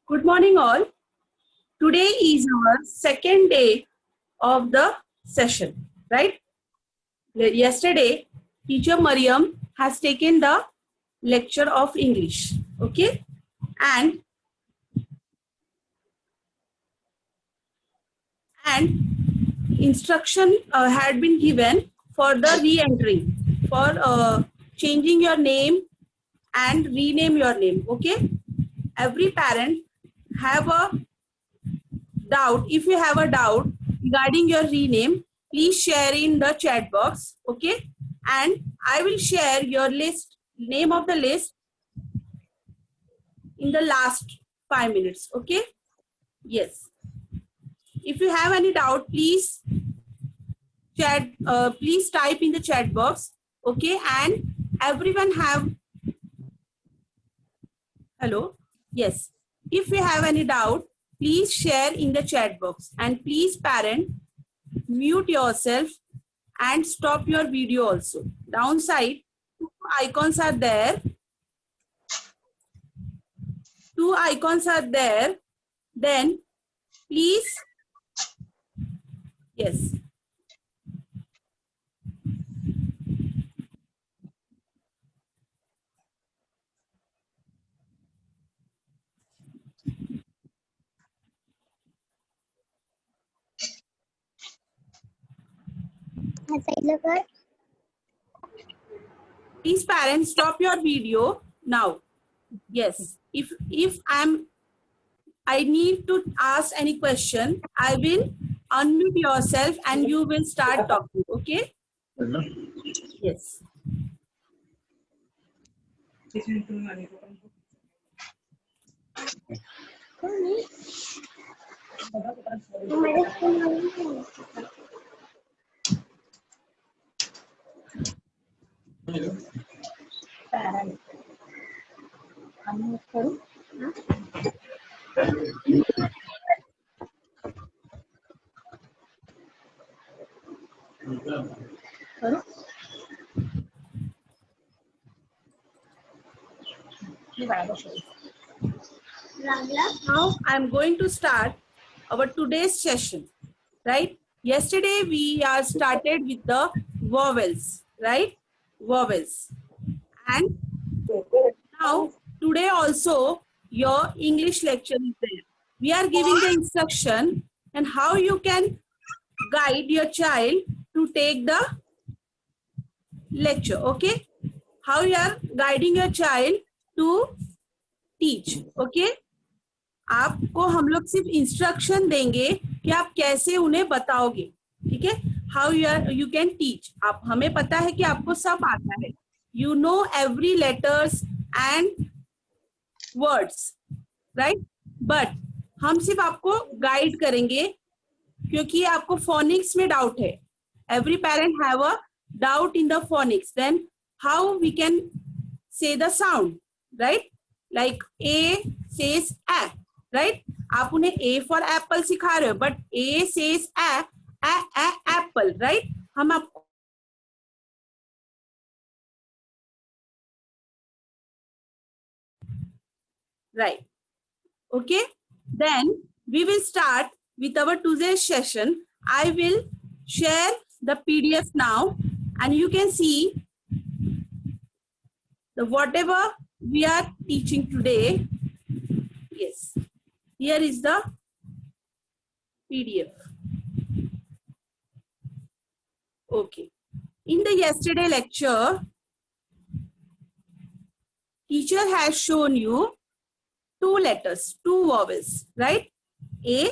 Good morning, all. Today is our second day of the session, right? Yesterday, teacher Mariam has taken the lecture of English, okay? And instruction had been given for the re-entry, for changing your name and rename your name, okay? Every parent have a doubt. If you have a doubt regarding your rename, please share in the chat box, okay? And I will share your list, name of the list in the last 5 minutes, okay? Yes. If you have any doubt, please please type in the chat box, okay? And everyone have, hello? Yes. If you have any doubt, please share in the chat box, and please parent, mute yourself and stop your video also. Downside, two icons are there. Two icons are there. Then please, yes. Please parents, stop your video now. Yes. If I need to ask any question, I will unmute yourself and you will start talking. Okay? Yes. Now I'm going to start our today's session, right? Yesterday we are started with the vowels, right? Vowels. And now today also your English lecture is there. We are giving the instruction and how you can guide your child to take the lecture, okay? How you are guiding your child to teach, okay? आपको हम लोग सिर्फ instruction देंगे कि आप कैसे उन्हें बताओगे, ठीक है? How you can teach. आप, हमें पता है कि आपको सब आता है, you know every letters and words, right? But हम सिर्फ आपको गाइड करेंगे क्योंकि आपको फोनिक्स में डाउट है. Every parent have a doubt in the phonics. Then how we can say the sound, right? Like A says A, right? आप उन्हें ए फॉर एप्पल सिखा रहे हो, but A says A apple, right? हम आपको right, okay? Then we will start with our today's session. I will share the PDF now and you can see the whatever we are teaching today. Yes, here is the PDF. Okay. In the yesterday lecture, teacher has shown you two letters, two vowels, right? A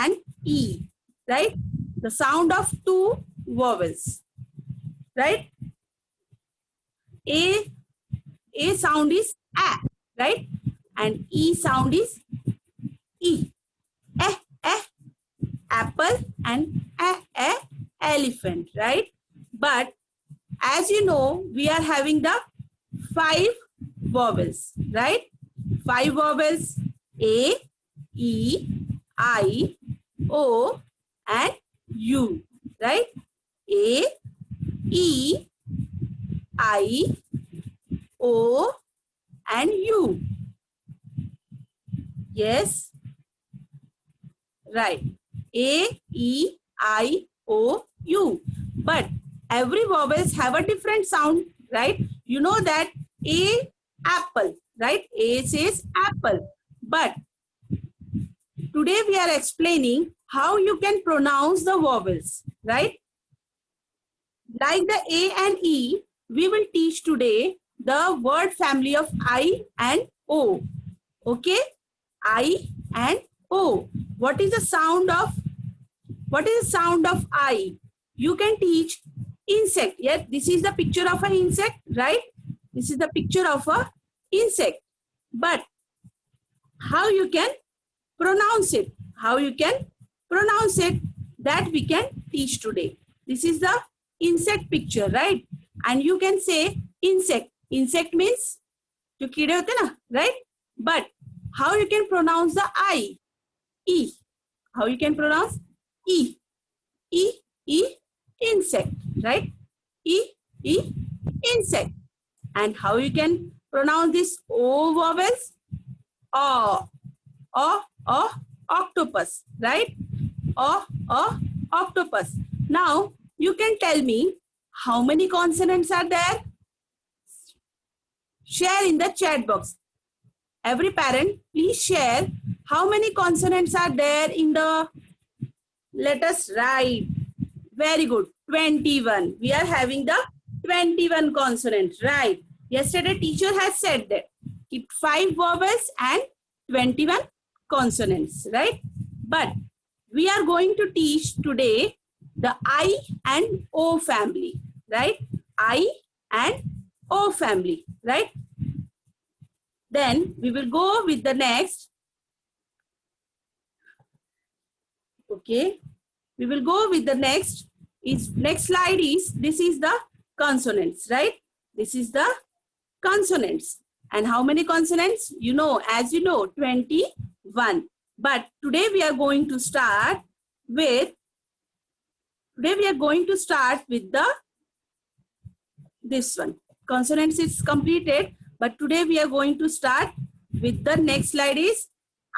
and E, right? The sound of two vowels, right? A sound is A, right? And E sound is E. Apple and elephant, right? But as you know, we are having the 5 vowels, right? 5 vowels: A, E, I, O, and U, right? A, E, I, O, and U. Yes, right. A, E, I, O, U. But every vowels have a different sound, right? You know that A, apple, right? A says apple. But today we are explaining how you can pronounce the vowels, right? Like the A and E, we will teach today the word family of I and O. Okay? I and O. What is the sound of I? You can teach insect. Yes, this is the picture of an insect, right? This is the picture of a insect. But how you can pronounce it? How you can pronounce it? That we can teach today. This is the insect picture, right? And you can say insect. Insect means जो कीड़े होते हैं ना, right? But how you can pronounce the I? E. How you can pronounce E? E, E, insect, right? E, E, insect. And how you can pronounce this O vowels? O, O, octopus, right? O, octopus. Now, you can tell me how many consonants are there? Share in the chat box. Every parent, please share how many consonants are there in the, let us write. Very good, 21. We are having the 21 consonants, right? Yesterday teacher has said that keep 5 vowels and 21 consonants, right? But we are going to teach today the I and O family, right? I and O family, right? Then we will go with the next. Okay, we will go with the next. Next slide is, this is the consonants, right? This is the consonants. And how many consonants? You know, as you know, 21. But today we are going to start with, this one. Consonants is completed, but today we are going to start with the next slide is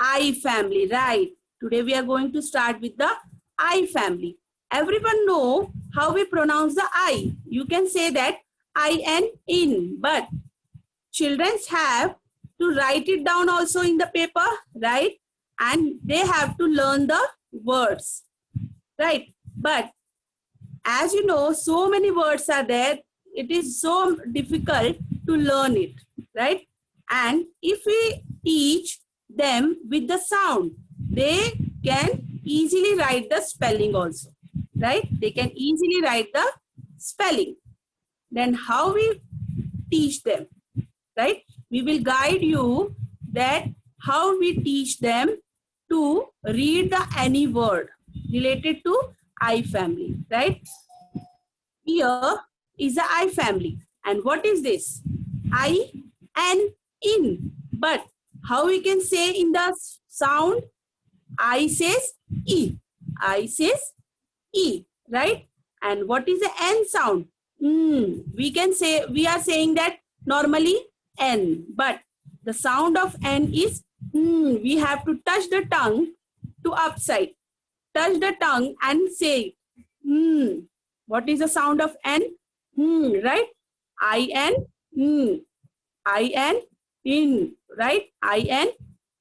I family, right? Today we are going to start with the I family. Everyone know how we pronounce the I. You can say that I and in, but children have to write it down also in the paper, right? And they have to learn the words, right? But as you know, so many words are there. It is so difficult to learn it, right? And if we teach them with the sound, they can easily write the spelling also, right? They can easily write the spelling. Then how we teach them, right? We will guide you that how we teach them to read the any word related to I family, right? Here is the I family. And what is this? I and in. But how we can say in the sound? I says E. I says E, right? And what is the N sound? We can say, we are saying that normally N. But the sound of N is we have to touch the tongue to upside. Touch the tongue and say What is the sound of N? Right? I-N, I-N, in, right? I-N,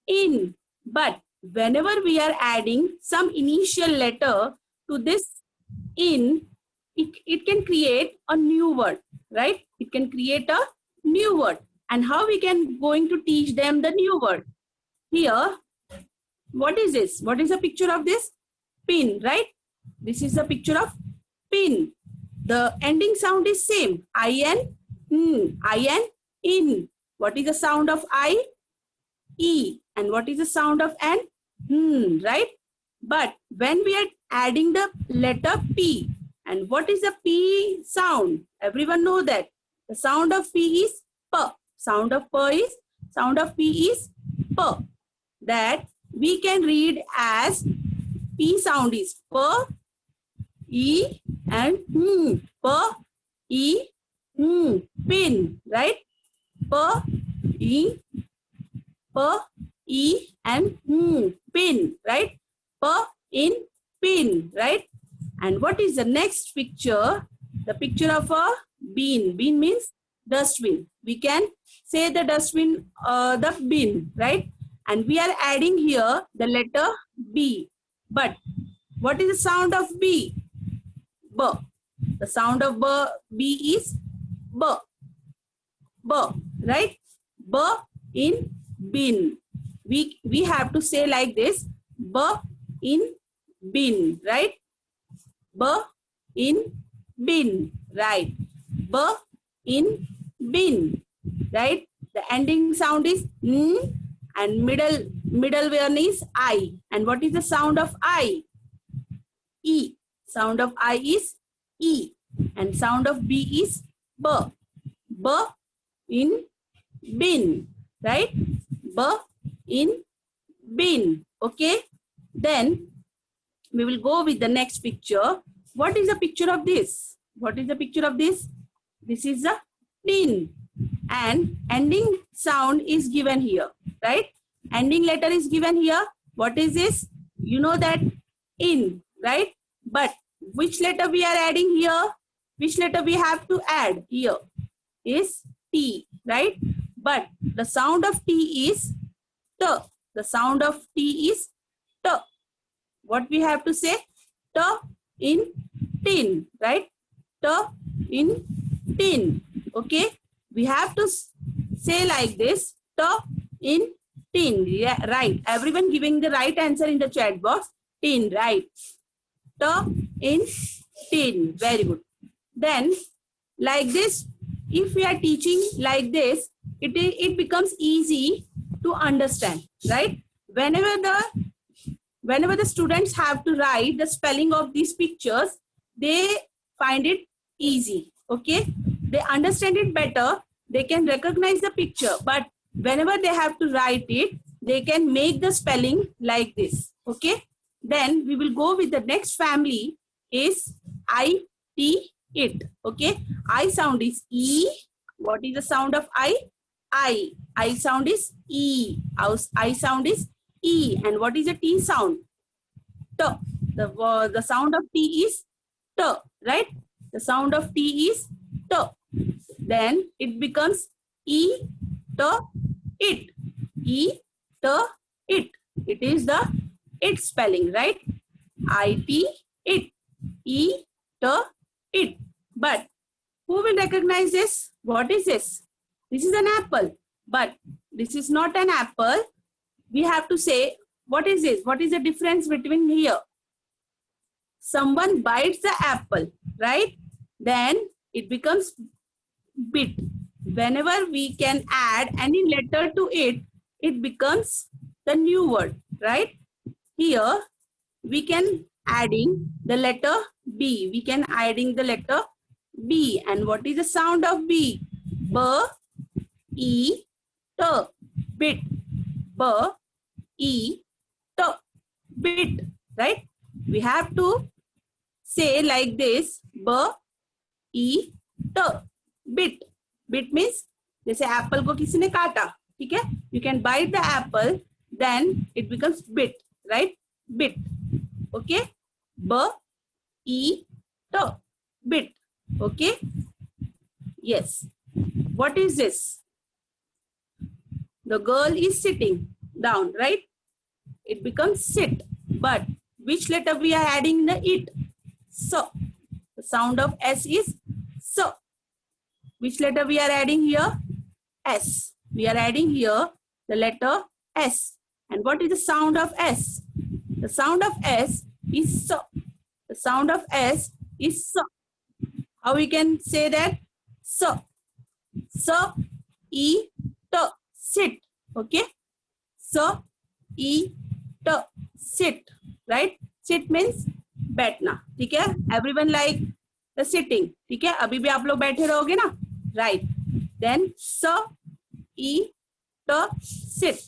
in. But whenever we are adding some initial letter to this in, it can create a new word, right? It can create a new word. And how we can going to teach them the new word? Here, what is this? What is the picture of this? Pin, right? This is the picture of pin. The ending sound is same. I-N, I-N, in. What is the sound of I? E. And what is the sound of N? Right? But when we are adding the letter P, and what is the P sound? Everyone know that. The sound of P is P. Sound of P is P. That we can read as P sound is P, E, and P, E, pin, right? P, E, P, E and pin, right? P in pin, right? And what is the next picture? The picture of a bean. Bean means dustbin. We can say the dustbin, the bin, right? And we are adding here the letter B. But what is the sound of B? B. The sound of B is B. B, right? B in bin. We have to say like this. B in bin, right? B in bin, right? B in bin, right? The ending sound is N and middle one is I. And what is the sound of I? E. Sound of I is E. And sound of B is B. B in bin, right? B in bin, okay? Then we will go with the next picture. What is the picture of this? What is the picture of this? This is a tin. And ending sound is given here, right? Ending letter is given here. What is this? You know that in, right? But which letter we are adding here? Which letter we have to add here? Is T, right? But the sound of T is T. The sound of T is T. What we have to say? T in tin, right? T in tin, okay? We have to say like this, T in tin, yeah, right? Everyone giving the right answer in the chat box. Tin, right? T in tin, very good. Then like this, if we are teaching like this, it becomes easy to understand, right? Whenever the students have to write the spelling of these pictures, they find it easy, okay? They understand it better, they can recognize the picture, but whenever they have to write it, they can make the spelling like this, okay? Then we will go with the next family is I, T, it, okay? I sound is E. What is the sound of I? I. I sound is E. I sound is E. And what is the T sound? T. The sound of T is T, right? The sound of T is T. Then it becomes E, T, it. E, T, it. It is the it spelling, right? I-T, it. E, T, it. But who will recognize this? What is this? This is an apple. But this is not an apple. We have to say, what is this? What is the difference between here? Someone bites the apple, right? Then it becomes bit. Whenever we can add any letter to it, it becomes the new word, right? Here we can adding the letter B. We can adding the letter B. And what is the sound of B? B, E, T, bit. B, E, T, bit, right? We have to say like this, B, E, T, bit. Bit means जैसे apple को किसी ने काटा, ठीक है? You can bite the apple, then it becomes bit, right? Bit, okay? B, E, T, bit, okay? Yes. What is this? The girl is sitting down, right? It becomes sit. But which letter we are adding in the it? So. The sound of S is so. Which letter we are adding here? S. We are adding here the letter S. And what is the sound of S? The sound of S is so. The sound of S is so. How we can say that? So. So, E, T, sit. Okay? So, E, T, sit. Right? Sit means बैठना. ठीक है? Everyone like the sitting. ठीक है? अभी भी आप लोग बैठे रहोगे ना? Right. Then, so, E, T, sit.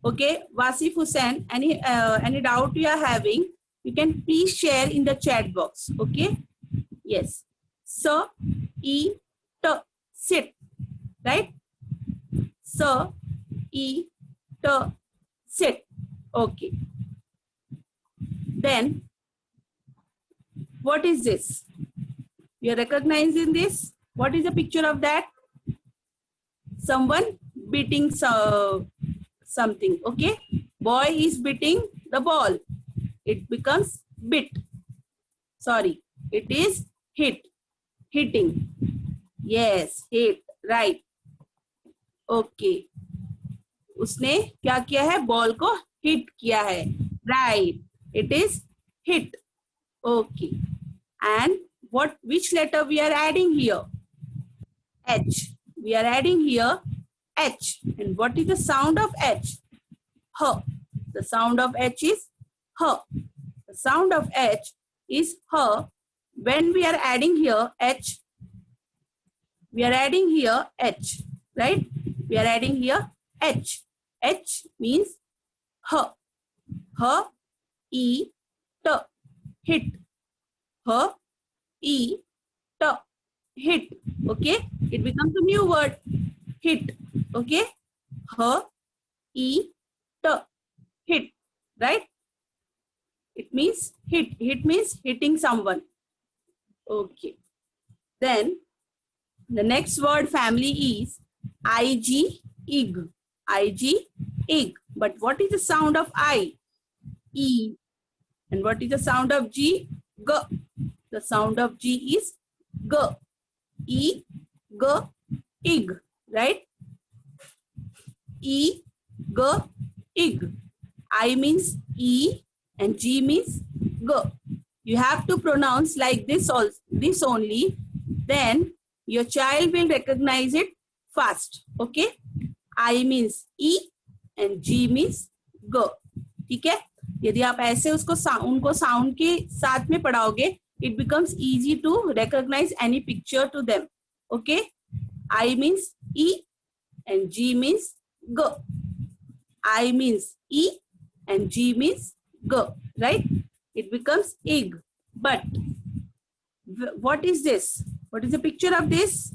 Okay? Wasif Hussain, any doubt you are having, you can please share in the chat box. Okay? Yes. So, E, T, sit. Right? So, E, T, sit. Okay. Then what is this? We are recognizing this. What is the picture of that? Someone beating something. Okay. Boy is beating the ball. It becomes bit. Sorry. It is hit. Hitting. Yes. Hit. Right. Okay. उसने क्या किया है? Ball को hit किया है. Right. It is hit. Okay. And which letter we are adding here? H. We are adding here H. And what is the sound of H? H. The sound of H is H. The sound of H is H. When we are adding here H, we are adding here H, right? We are adding here H. H means H. H, E, T. Hit. H, E, T. Hit. Okay. It becomes a new word. Hit. Okay. H, E, T. Hit. Right? It means hit. Hit means hitting someone. Okay. Then the next word family is IG, ig. IG, ig. But what is the sound of I? E. And what is the sound of G? G. The sound of G is G. E, G, ig. Right? E, G, ig. I means E and G means G. You have to pronounce like this only. Then your child will recognize it fast. Okay? I means E and G means G. ठीक है? यदि आप ऐसे उनको sound के साथ में पढ़ाओगे, it becomes easy to recognize any picture to them. Okay? I means E and G means G. I means E and G means G. Right? It becomes ig. But what is this? What is the picture of this?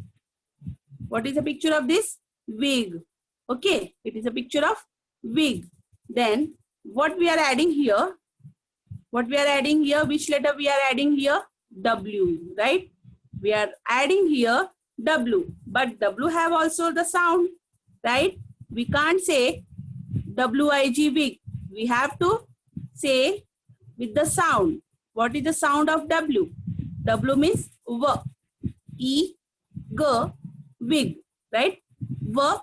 What is the picture of this? Wig. Okay, it is a picture of wig. Then what we are adding here? What we are adding here? Which letter we are adding here? W, right? We are adding here W. But W have also the sound, right? We can't say W-I-G, wig. We have to say with the sound. What is the sound of W? W means W. E, G, wig, right? W,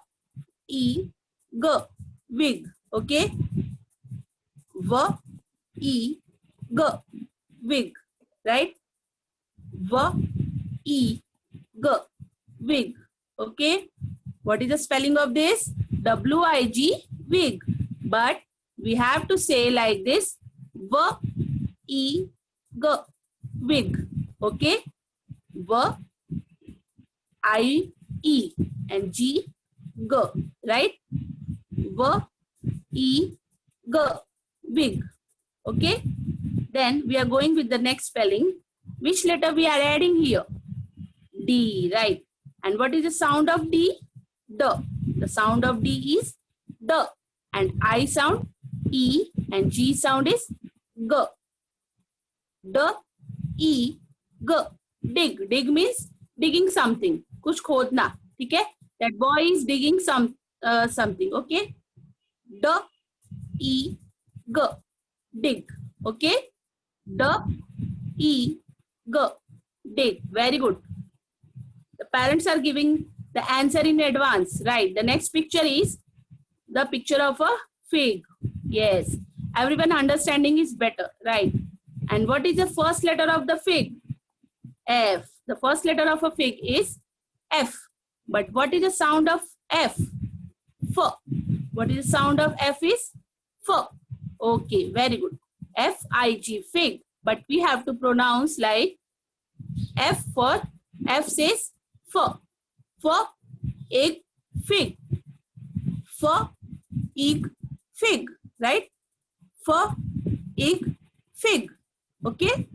E, G, wig. Okay? W, E, G, wig, right? W, E, G, wig. Okay? What is the spelling of this? W-I-G, wig. But we have to say like this. W, E, G, wig. Okay? W, I, E and G, G, right? W, E, G, wig. Okay? Then we are going with the next spelling. Which letter we are adding here? D, right? And what is the sound of D? D. The sound of D is D. And I sound E and G sound is G. D, E, G. Dig. Dig means digging something. कुछ खोदना. ठीक है? That boy is digging something. Okay? D, E, G. Dig. Okay? D, E, G. Dig. Very good. The parents are giving the answer in advance. Right. The next picture is the picture of a fig. Yes. Everyone understanding is better. Right. And what is the first letter of the fig? F. The first letter of a fig is F. But what is the sound of F? F. What is the sound of F is? F. Okay, very good. F-I-G, fig. But we have to pronounce like F for F says F. F, egg, fig. F, egg, fig. Right? F, egg, fig. Okay?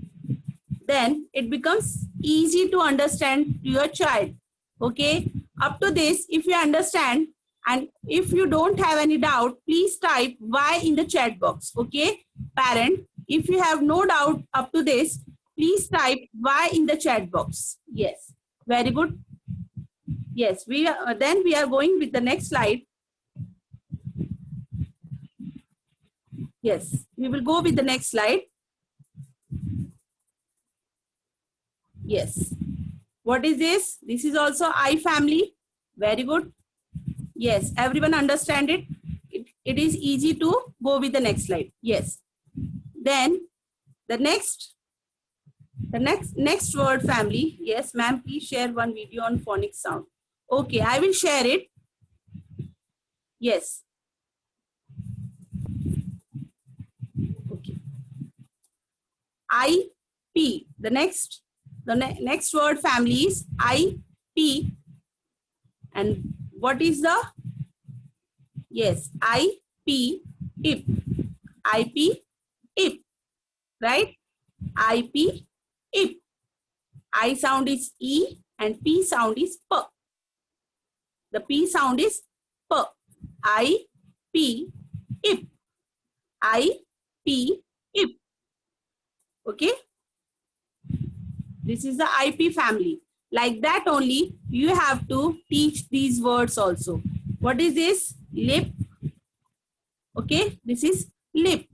Then it becomes easy to understand to your child. Okay? Up to this, if you understand, And if you don't have any doubt, please type Y in the chat box. Okay, parent, if you have no doubt up to this, please type Y in the chat box. Yes, very good. Yes, then we are going with the next slide. Yes, we will go with the next slide. Yes. What is this? This is also I family. Very good. Yes, everyone understand it? It is easy to go with the next slide. Yes. Then the next word family. Yes, ma'am, please share one video on phonic sound. Okay, I will share it. Yes. Okay. IP. The next word family is IP. And what is the? Yes, IP, IP, IP, IP, right? IP, IP. I sound is E and P sound is P. The P sound is P. I, P, IP. I, P, IP. Okay? This is the IP family. Like that only, you have to teach these words also. What is this? Lip. Okay, this is lip.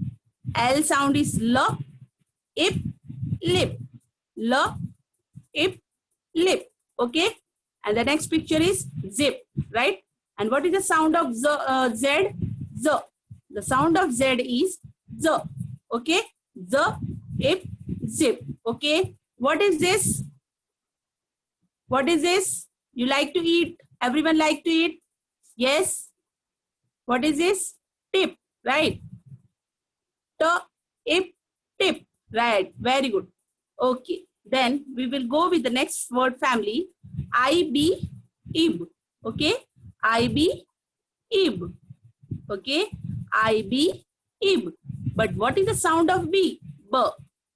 L sound is L, ip, lip. L, ip, lip. Okay, and the next picture is zip, right? And what is the sound of Z? Z. The sound of Z is Z. Okay, Z, ip, zip. Okay, what is this? What is this? You like to eat? Everyone like to eat? Yes. What is this? Tip, right? Ip, tip, right? Very good. Okay. Then we will go with the next word family. IB, ib. Okay. IB, ib. Okay. IB, ib. But what is the sound of B? B.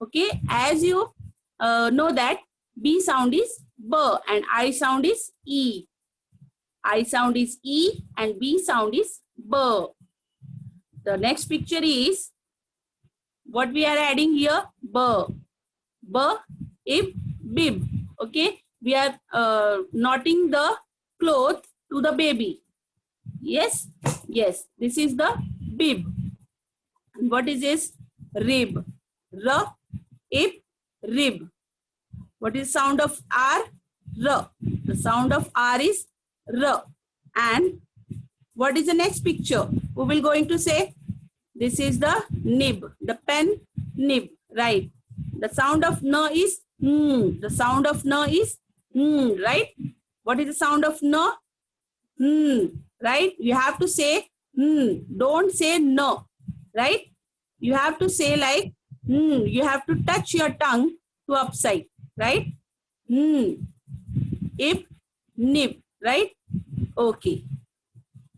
Okay. As you know that B sound is B and I sound is E. I sound is E and B sound is B. The next picture is what we are adding here? B. B, ib, bib. Okay. We are knotting the cloth to the baby. Yes. Yes. This is the bib. And what is this? Rib. R, ib, rib. What is sound of R? R. The sound of R is R. And what is the next picture? We will going to say this is the nib, the pen nib, right? The sound of N is N. The sound of N is N, right? What is the sound of N? N, right? You have to say N. Don't say no, right? You have to say like N. You have to touch your tongue to upside, right? N. Ip, nib, right? Okay.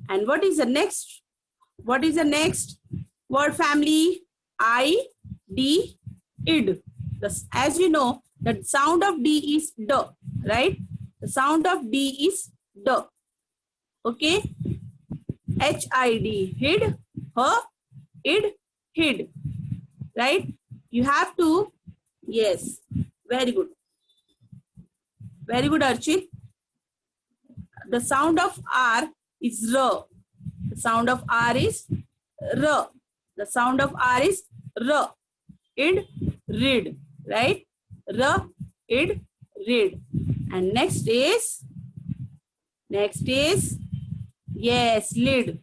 And what is the next? What is the next word family? I, D, id. As you know, the sound of D is D, right? The sound of D is D. Okay. H-I-D, hid, her, id, hid. Right? You have to, yes, very good. Very good, Archit. The sound of R is R. The sound of R is R. The sound of R is R. Id, rid, right? R, id, rid. And next is, yes, lid.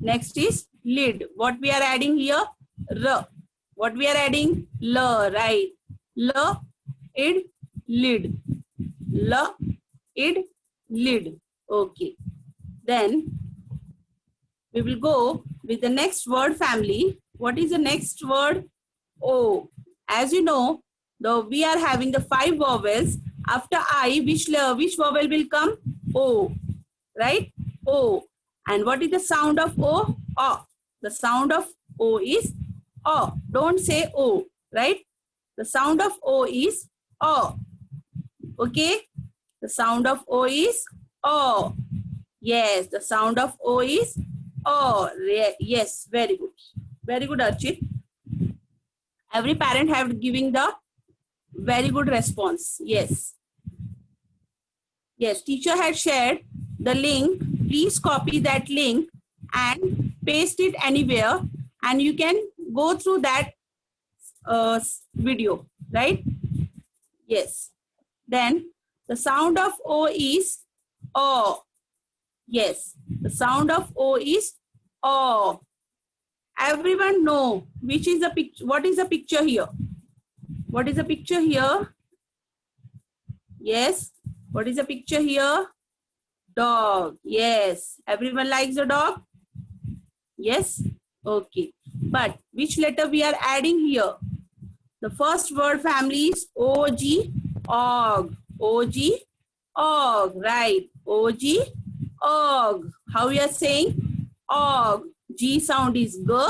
Next is lid. What we are adding here? R. What we are adding? L, right? L, id, lid. L, id, lid. Okay. Then we will go with the next word family. What is the next word? O. As you know, we are having the 5 vowels. After I, which vowel will come? O. Right? O. And what is the sound of O? O. The sound of O is O. Don't say O. Right? The sound of O is O. Okay? The sound of O is O. Yes, the sound of O is O. Yes, very good. Very good, Archit. Every parent have giving the very good response. Yes. Yes, teacher had shared the link. Please copy that link and paste it anywhere, and you can go through that video, right? Yes. Then the sound of O is O. Yes, the sound of O is O. Everyone know which is the picture. What is the picture here? What is the picture here? Yes. What is the picture here? Dog. Yes. Everyone likes the dog? Yes. Okay. But which letter we are adding here? The first word family is OG, Og. OG, Og. Right. OG, Og. How we are saying? Og. G sound is G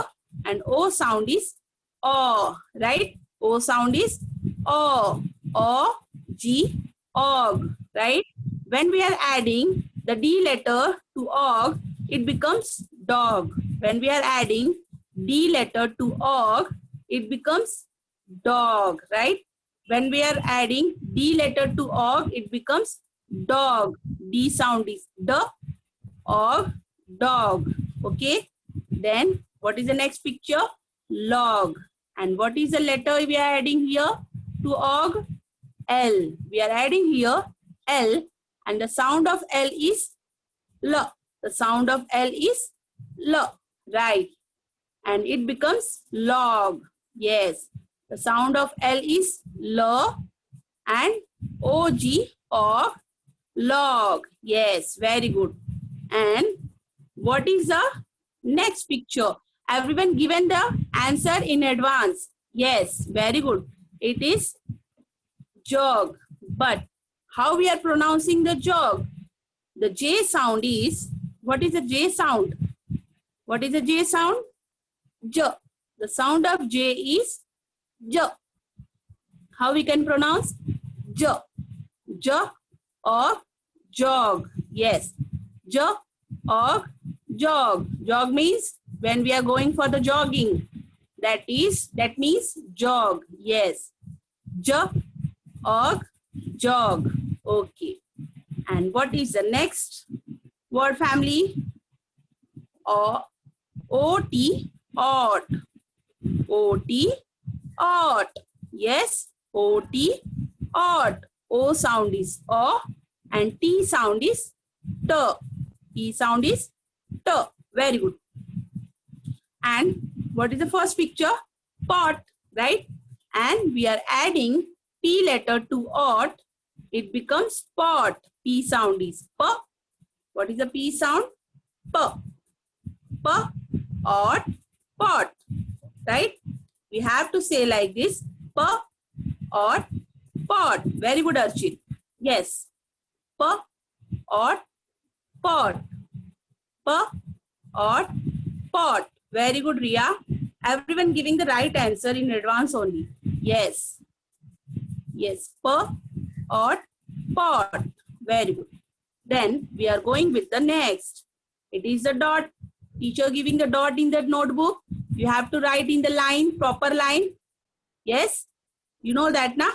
and O sound is O. Right? O sound is O. O, G, Og. Right? When we are adding the D letter to Og, it becomes dog. When we are adding D letter to Og, it becomes dog, right? When we are adding D letter to Og, it becomes dog. D sound is the, Og, dog. Okay. Then what is the next picture? Log. And what is the letter we are adding here to Og? L. We are adding here L, and the sound of L is L. The sound of L is L, right? And it becomes log. Yes. The sound of L is L and OG or log. Yes, very good. And what is the next picture? Everyone given the answer in advance. Yes, very good. It is jog. But how we are pronouncing the jog? The J sound is, what is the J sound? What is the J sound? J. The sound of J is J. How we can pronounce? J. J or jog. Yes. J or jog. Jog means when we are going for the jogging. That means jog. Yes. J or jog. Okay. And what is the next word family? O-T, ot. O-T, ot. Yes, O-T, ot. O sound is O and T sound is T. T sound is T. Very good. And what is the first picture? Pot, right? And we are adding P letter to ot. It becomes pot. P sound is P. What is the P sound? P. P, ot, pot. Right? We have to say like this. P, ot, pot. Very good, Archit. Yes. P, ot, pot. P, ot, pot. Very good, Ria. Everyone giving the right answer in advance only. Yes. Yes. P, ot, pot. Very good. Then we are going with the next. It is the dot. Teacher giving the dot in the notebook. You have to write in the line, proper line. Yes. You know that na?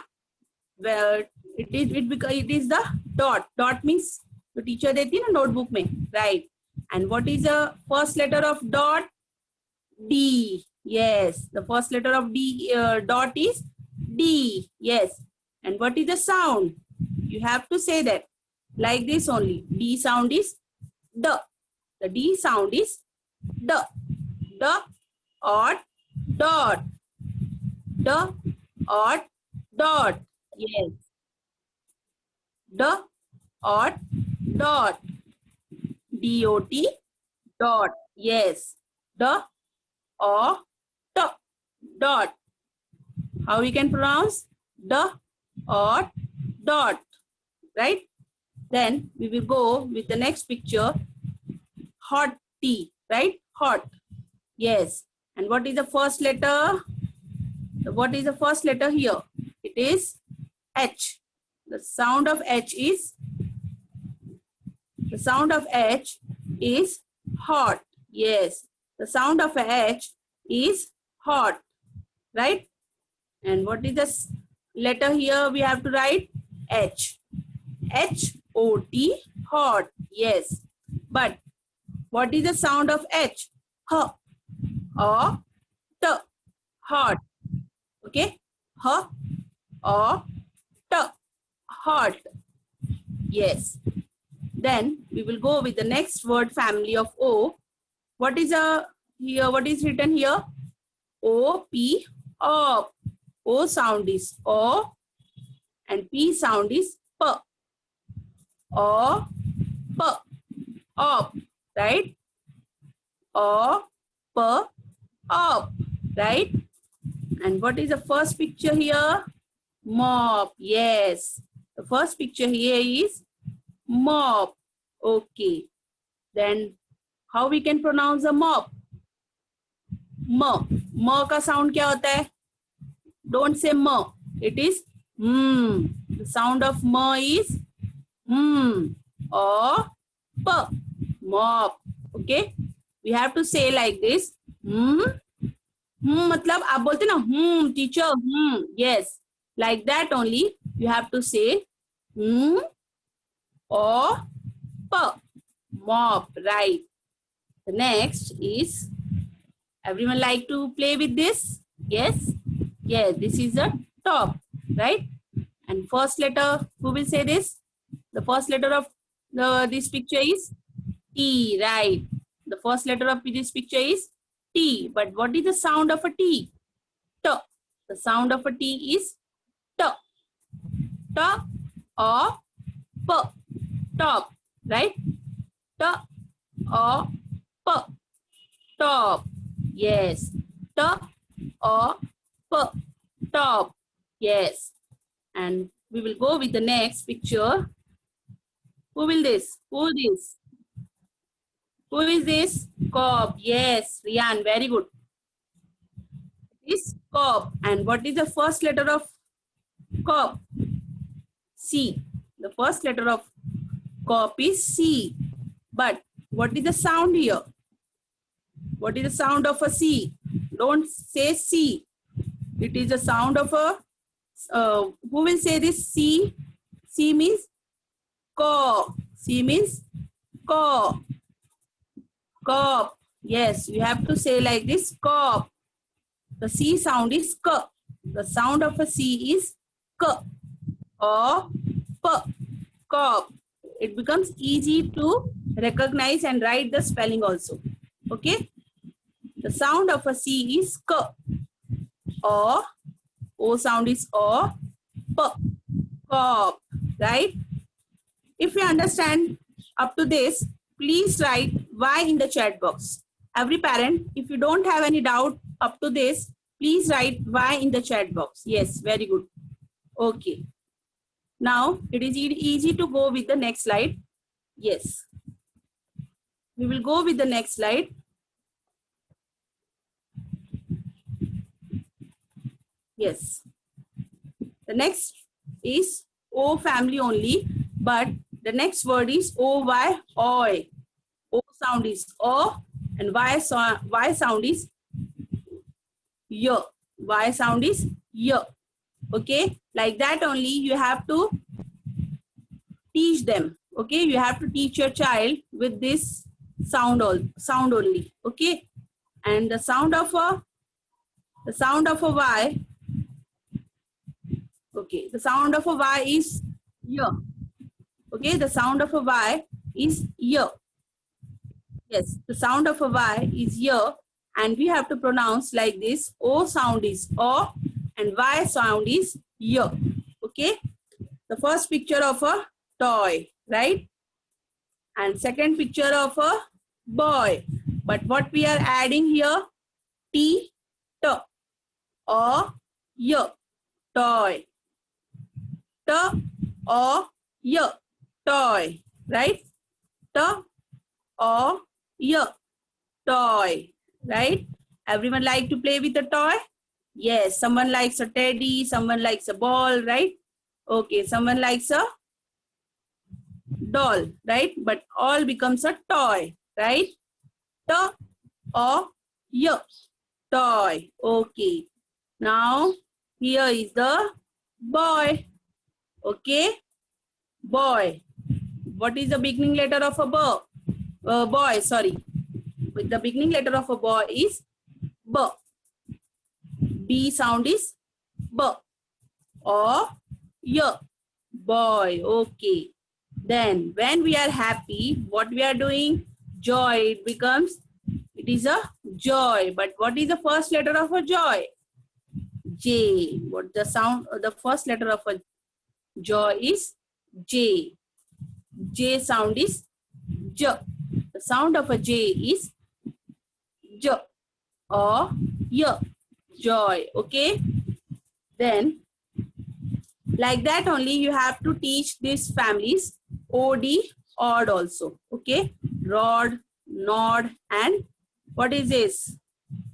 Well, it is the dot. Dot means the teacher deti na notebook mein. Right. And what is the first letter of dot? D. Yes. The first letter of D dot is D. Yes. And what is the sound? You have to say that. Like this only. D sound is D. The D sound is D. D, ot, dot. D, ot, dot. Yes. D, ot, dot. D-O-T, dot. Yes. D, o, t, dot. How we can pronounce? D, ot, dot. Right? Then we will go with the next picture. Hot tea, right? Hot. Yes. And what is the first letter? What is the first letter here? It is H. The sound of H is The sound of H is hot. Yes, the sound of H is hot, right? And what is the letter here we have to write? H. H-O-T, hot. Yes. But what is the sound of H? H or T, hot. Okay? H or T, hot. Yes. Then we will go with the next word family of O. What is here? What is written here? O, P, op. O sound is O and P sound is P. O, P, op, right? O, P, op, right? And what is the first picture here? Mop. Yes. The first picture here is mop. Okay. Then how we can pronounce the mop? M. M का sound क्या होता है? Don't say M. It is M. The sound of M is M or P. Mop. Okay. We have to say like this. मतलब आप बोलते ना teacher yes, like that only you have to say or P. Mop, right? The next is, everyone like to play with this? Yes. Yes, this is the top, right? And first letter, who will say this? The first letter of this picture is T, right? The first letter of this picture is T. But what is the sound of a T? T. The sound of a T is T. T or P. Top, right? T or P. Top. Yes. T or P. Top. Yes. And we will go with the next picture. Who will this? Who this? Who is this? Cop. Yes, Rian, very good. This cop. And what is the first letter of cop? C. The first letter of cop is C. But what is the sound here? What is the sound of a C? Don't say C. It is the sound of a, who will say this? C. C means co. C means co. Cop. Yes, you have to say like this, cop. The C sound is K. The sound of a C is K or P. Cop. It becomes easy to recognize and write the spelling also. Okay. The sound of a C is K or O sound is O, P. Cop. Right? If you understand up to this, please write Y in the chat box. Every parent, if you don't have any doubt up to this, please write Y in the chat box. Yes, very good. Okay. Now, it is easy to go with the next slide. Yes. We will go with the next slide. Yes. The next is O family only, but the next word is O-Y, oi. O sound is O and Y sound is Y. Y sound is Y. Okay, like that only you have to teach them. Okay, you have to teach your child with this sound only. Okay, and the sound of a Y. Okay, the sound of a Y is Y. Okay, the sound of a Y is Y. Yes, the sound of a Y is Y, and we have to pronounce like this. O sound is O and Y sound is Y. Okay, the first picture of a toy, right? And second picture of a boy. But what we are adding here? T, T, O, Y, toy. T, O, Y, toy, right? T, O, Y, toy, right? Everyone like to play with a toy? Yes, someone likes a teddy, someone likes a ball, right? Okay, someone likes a doll, right? But all becomes a toy, right? T or y, toy. Okay. Now here is the boy. Okay, boy. What is the beginning letter of a boy? Sorry, the beginning letter of a boy is B. B sound is B or Y. Boy. Okay. Then when we are happy, what we are doing? Joy. It becomes, it is a joy. But what is the first letter of a joy? J. What the sound? The first letter of a joy is J. J sound is J. The sound of a J is J or Y. Joy. Okay. Then like that only you have to teach these families OD, odd also. Okay. Rod, nod, and what is this?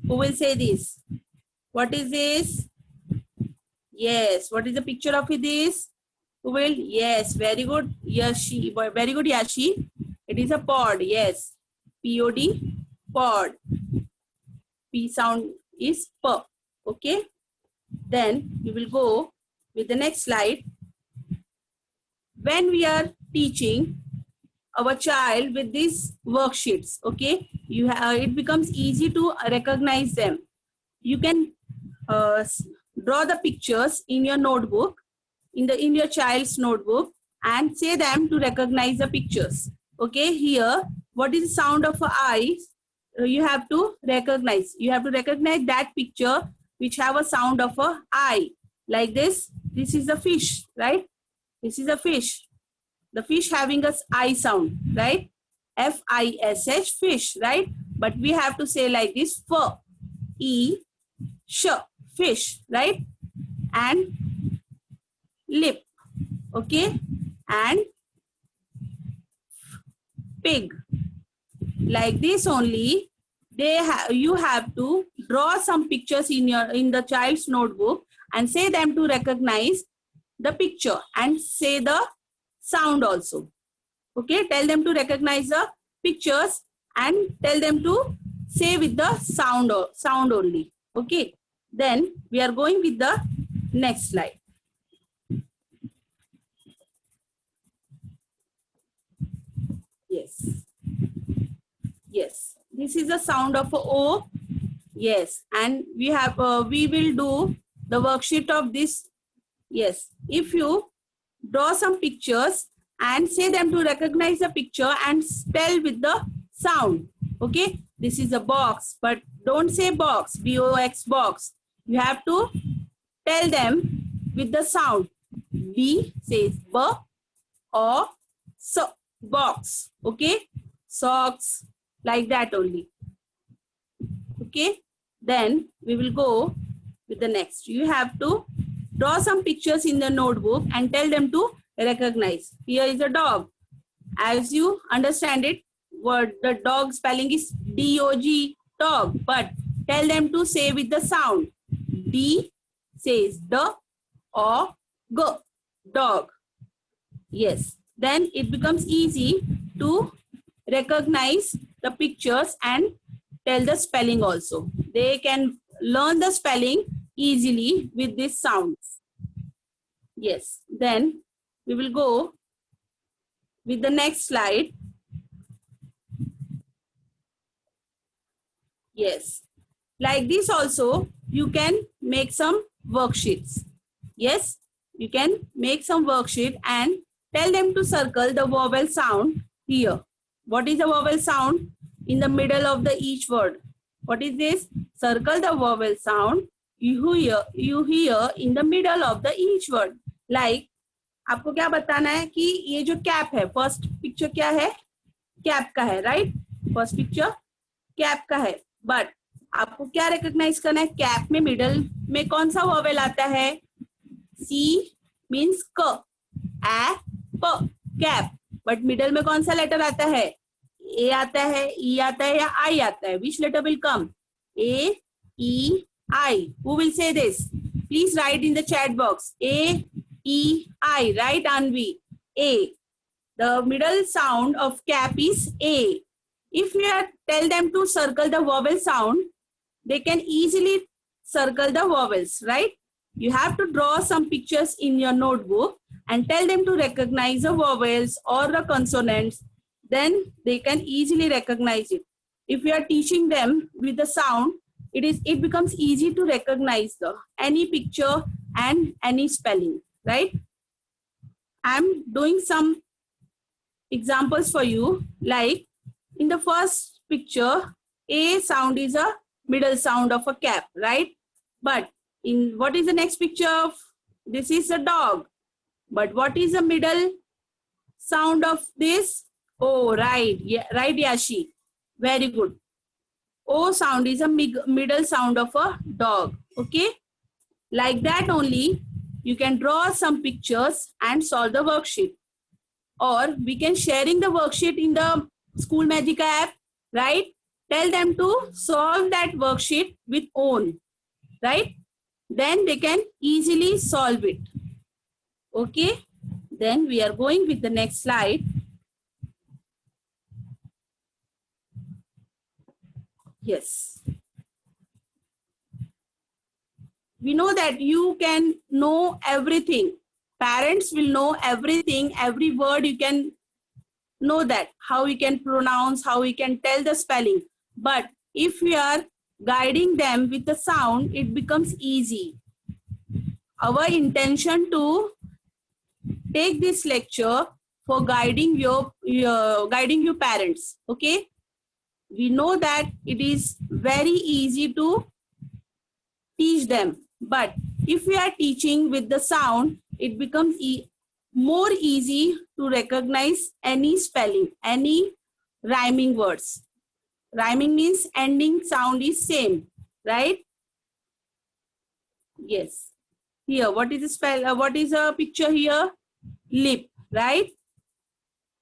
Who will say this? What is this? Yes. What is the picture of this? Who will? Yes. Very good. Yashi. Very good, Yashi. It is a pod. Yes. P-O-D. Pod. P sound is P. Okay. Then we will go with the next slide. When we are teaching our child with these worksheets, okay, it becomes easy to recognize them. You can draw the pictures in your notebook, in your child's notebook, and say them to recognize the pictures. Okay, here, what is the sound of an I? You have to recognize. You have to recognize that picture which have a sound of a I. Like this. This is a fish, right? This is a fish. The fish having a I sound, right? F-I-S-H, fish, right? But we have to say like this, F-E-Sh, fish, right? And lip, okay? And pig. Like this only, you have to draw some pictures in the child's notebook and say them to recognize the picture and say the sound also. Okay, tell them to recognize the pictures and tell them to say with the sound only. Okay, then we are going with the next slide. Yes. Yes, this is the sound of a O. Yes, and we will do the worksheet of this. Yes, if you draw some pictures and say them to recognize the picture and spell with the sound. Okay, this is a box, but don't say box, B-O-X, box. You have to tell them with the sound. B says B or so, box. Okay, socks, like that only. Okay, then we will go with the next. You have to draw some pictures in the notebook and tell them to recognize. Here is a dog. As you understand it, what the dog spelling is D-O-G, dog. But tell them to say with the sound. D says the or go, dog. Yes. Then it becomes easy to recognize the pictures and tell the spelling also. They can learn the spelling easily with these sounds. Yes. Then we will go with the next slide. Yes. Like this also, you can make some worksheets. Yes. You can make some worksheet and tell them to circle the vowel sound here. What is the vowel sound? In the middle of each word. What is this? Circle the vowel sound you hear in the middle of each word. Like, आपको क्या बताना है कि ये जो cap है, first picture क्या है? कैप का है, राइट? फर्स्ट पिक्चर कैप का है. बट आपको क्या रिकॉग्नाइज करना है? कैप में मिडल में कौन सा वॉवेल आता है? सी मीन्स क, ए प, कैप. बट मिडल में कौन सा लेटर आता है? ए आता है, ई आता है या आई आता है? Which letter will come? A, E, I. Who will say this? Please write in the chat box. A, E, I, right, Anvi? A. The middle sound of cap is A. If you tell them to circle the vowel sound, they can easily circle the vowels, right? You have to draw some pictures in your notebook and tell them to recognize the vowels or the consonants. Then they can easily recognize it. If you are teaching them with the sound, it becomes easy to recognize any picture and any spelling, right? I'm doing some examples for you. Like in the first picture, A sound is a middle sound of a cap, right? But in what is the next picture of? This is a dog. But what is the middle sound of this? Oh, right. Yeah, right, Yashi. Very good. O sound is a middle sound of a dog. Okay. Like that only, you can draw some pictures and solve the worksheet. Or we can sharing the worksheet in the School Magica app, right? Tell them to solve that worksheet with own, right? Then they can easily solve it. Okay. Then we are going with the next slide. Yes. We know that you can know everything. Parents will know everything, every word you can know that, how we can pronounce, how we can tell the spelling. But if we are guiding them with the sound, it becomes easy. Our intention to take this lecture for guiding your parents. Okay. We know that it is very easy to teach them. But if we are teaching with the sound, it becomes more easy to recognize any spelling, any rhyming words. Rhyming means ending sound is same, right? Yes. Here, what is the spell? What is a picture here? Lip, right?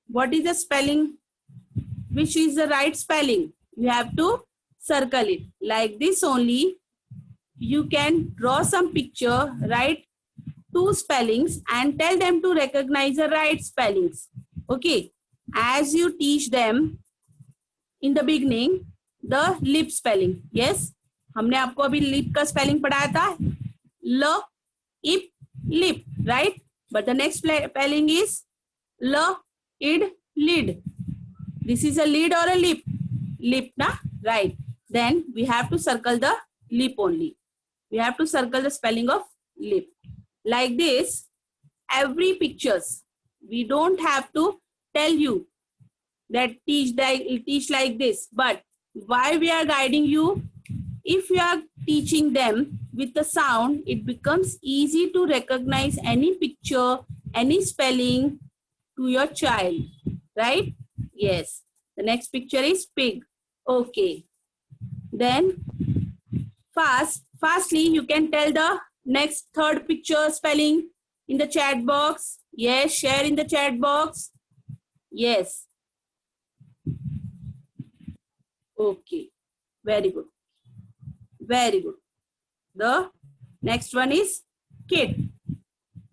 What is the spelling? Which is the right spelling? You have to circle it. Like this only, you can draw some picture, write two spellings and tell them to recognize the right spellings. Okay. As you teach them in the beginning, the lip spelling. Yes. हमने आपको अभी lip का spelling पढ़ाया था. L, ip, lip, right? But the next spelling is L, id, lid. This is a lid or a lip? Lip, na? Right. Then we have to circle the lip only. We have to circle the spelling of lip. Like this, every pictures, we don't have to tell you that teach like this. But why we are guiding you? If you are teaching them with the sound, it becomes easy to recognize any picture, any spelling to your child, right? Yes. The next picture is pig. Okay. Then fastly, you can tell the next third picture spelling in the chat box. Yes, share in the chat box. Yes. Okay. Very good. Very good. The next one is kid.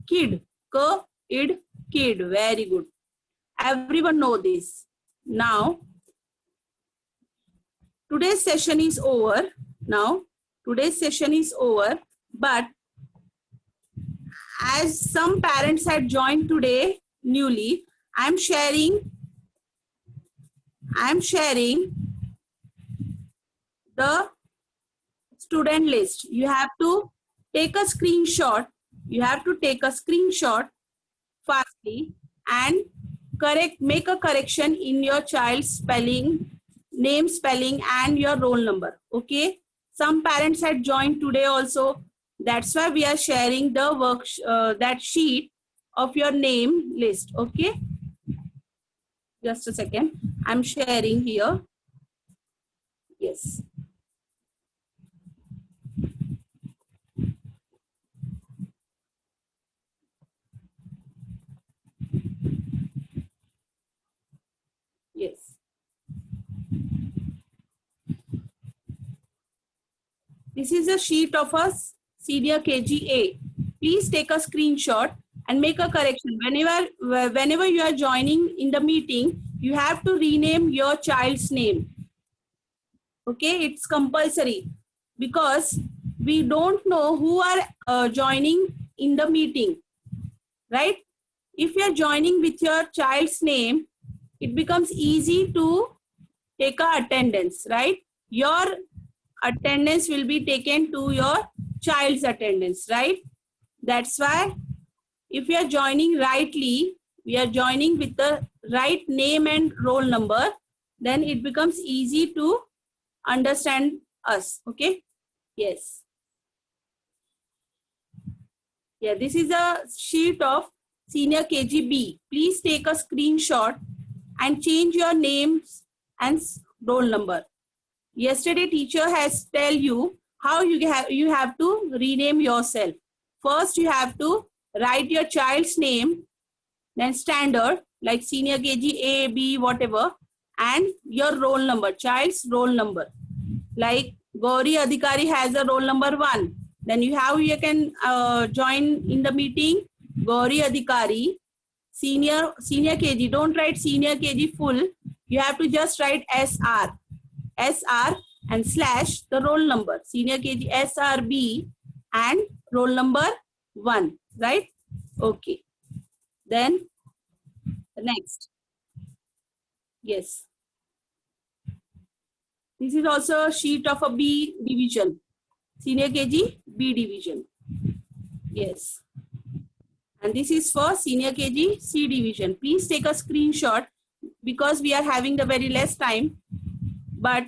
Kid. K-id, kid. Very good. Everyone know this. Now, today's session is over. Now, today's session is over. But as some parents had joined today newly, I'm sharing the student list. You have to take a screenshot. You have to take a screenshot fastly and make a correction in your child's spelling, name spelling and your roll number. Okay. Some parents had joined today also. That's why we are sharing the that sheet of your name list. Okay. Just a second. I'm sharing here. Yes. Yes. This is a sheet of a senior KGA. Please take a screenshot and make a correction. Whenever you are joining in the meeting, you have to rename your child's name. Okay, it's compulsory because we don't know who are joining in the meeting, right? If you are joining with your child's name, it becomes easy to take a attendance, right? Your attendance will be taken to your child's attendance, right? That's why if we are joining rightly, we are joining with the right name and roll number, then it becomes easy to understand us. Okay. Yes. Yeah, this is a sheet of senior KGB. Please take a screenshot and change your names and roll number. Yesterday teacher has tell you how you have to rename yourself. First you have to write your child's name, then standard like senior KG A, B, whatever, and your roll number, child's roll number. Like Gauri Adhikari has a roll number 1. Then you can join in the meeting Gauri Adhikari, senior KG. Don't write senior KG full. You have to just write SR and slash the roll number, senior KG SRB and roll number 1, right? Okay. Then next. Yes. This is also a sheet of a B division. Senior KG B division. Yes. And this is for senior KG C division. Please take a screenshot because we are having the very less time. But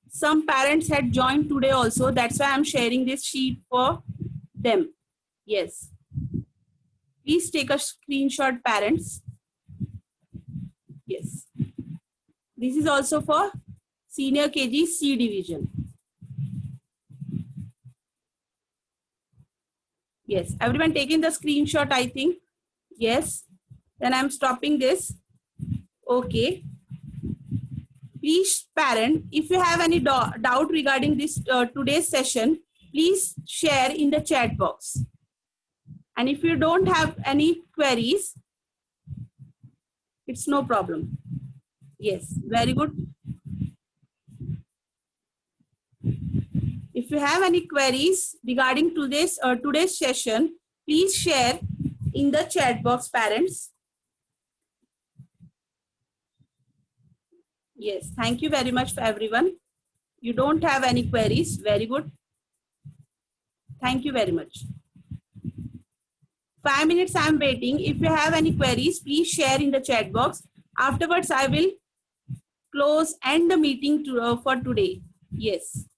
some parents had joined today also. That's why I'm sharing this sheet for them. Yes. Please take a screenshot, parents. Yes. This is also for senior KG C division. Yes. Everyone taking the screenshot, I think. Yes. Then I'm stopping this. Okay. Please, parent, if you have any doubt regarding this today's session, please share in the chat box. And if you don't have any queries, it's no problem. Yes, very good. If you have any queries regarding today's session, please share in the chat box, parents. Yes, thank you very much for everyone. You don't have any queries. Very good. Thank you very much. 5 minutes I'm waiting. If you have any queries, please share in the chat box. Afterwards, I will end the meeting for today. Yes.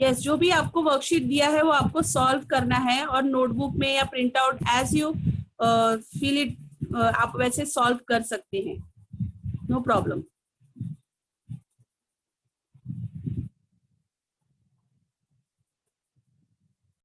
Yes जो भी आपको worksheet दिया है वो आपको solve करना है और नोटबुक में या print out as you feel it आप वैसे सॉल्व कर सकते हैं, नो प्रॉब्लम.